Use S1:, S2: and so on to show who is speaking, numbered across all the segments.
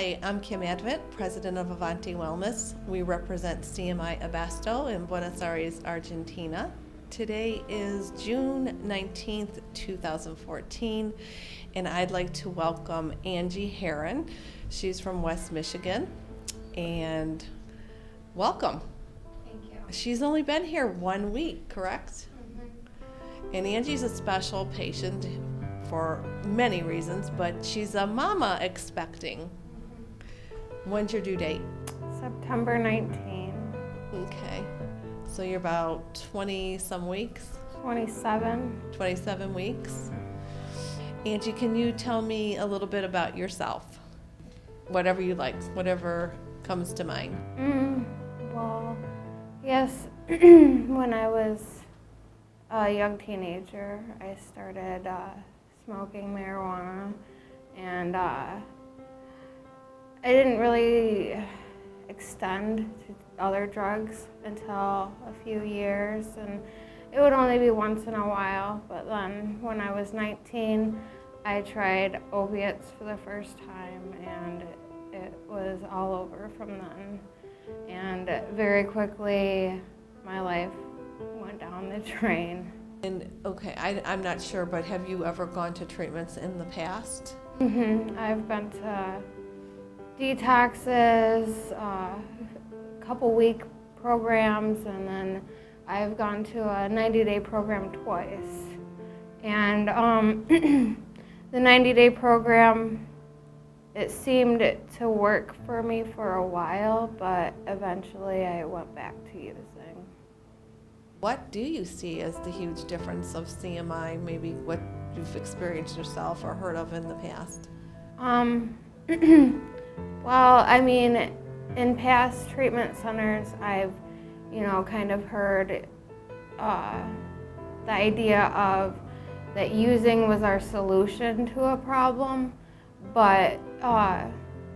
S1: Hi, I'm Kim Advent, President of Avanti Wellness. We represent CMI Abasto in Buenos Aires, Argentina. Today is June 19th, 2014, and I'd like to welcome Angie Heron. She's from West Michigan, and welcome.
S2: Thank you.
S1: She's only been here 1 week, correct? And Angie's a special patient for many reasons, but she's a mama expecting. When's your due date?
S2: September 19,
S1: Okay, so you're about 20 some weeks,
S2: 27.
S1: 27 weeks. Angie, can you tell me a little bit about yourself? Whatever you like, whatever comes to mind.
S2: Well, yes, when I was a young teenager, I started smoking marijuana, and I didn't really extend to other drugs until a few years, and it would only be once in a while. But then when I was 19, I tried opiates for the first time, and it was all over from then. And very quickly, my life went down the drain.
S1: And okay, I'm not sure, but have you ever gone to treatments in the past?
S2: I've been to detoxes, couple-week programs, and then I've gone to a 90-day program twice. And the 90-day program, it seemed to work for me for a while, but eventually I went back to using.
S1: What do you see as the huge difference of CMI, maybe what you've experienced yourself or heard of in the past?
S2: Well, I mean, in past treatment centers, I've, kind of heard the idea of that using was our solution to a problem, but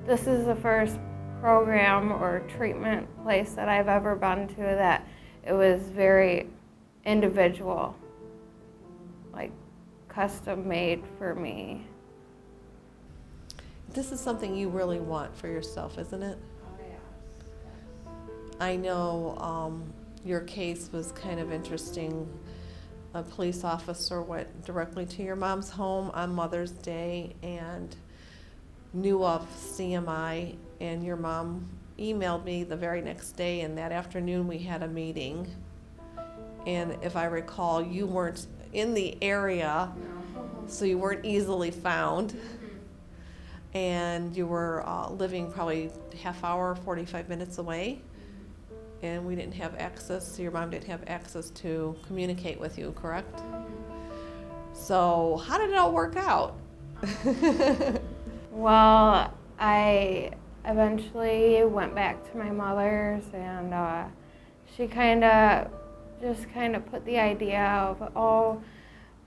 S2: this is the first program or treatment place that I've ever been to that it was very individual, like custom made for me.
S1: This is something you really want for yourself, isn't it?
S2: Oh, yes.
S1: I know your case was kind of interesting. A police officer went directly to your mom's home on Mother's Day and knew of CMI, and your mom emailed me the very next day, and that afternoon we had a meeting. And if I recall, you weren't in the area, so you weren't easily found. And you were living probably half hour, 45 minutes away. And we didn't have access, so your mom didn't have access to communicate with you, correct? So how did it all work out?
S2: Well, I eventually went back to my mother's, and she kind of put the idea of, oh,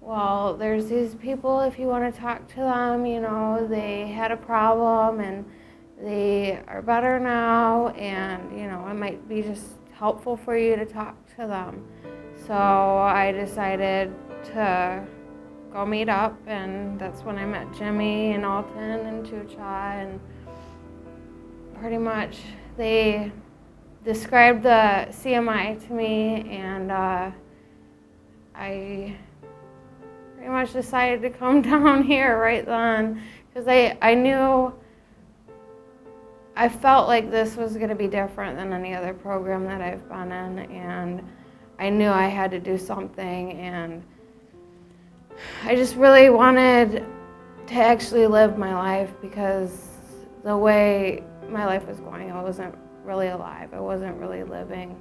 S2: well, there's these people, if you want to talk to them, they had a problem and they are better now, and it might be just helpful for you to talk to them. So I decided to go meet up, and that's when I met Jimmy and Alton and Chucha, and pretty much they described the CMI to me, and I pretty much decided to come down here right then, because I felt like this was going to be different than any other program that I've been in, and I knew I had to do something, and I just really wanted to actually live my life, because the way my life was going, I wasn't really alive. I wasn't really living.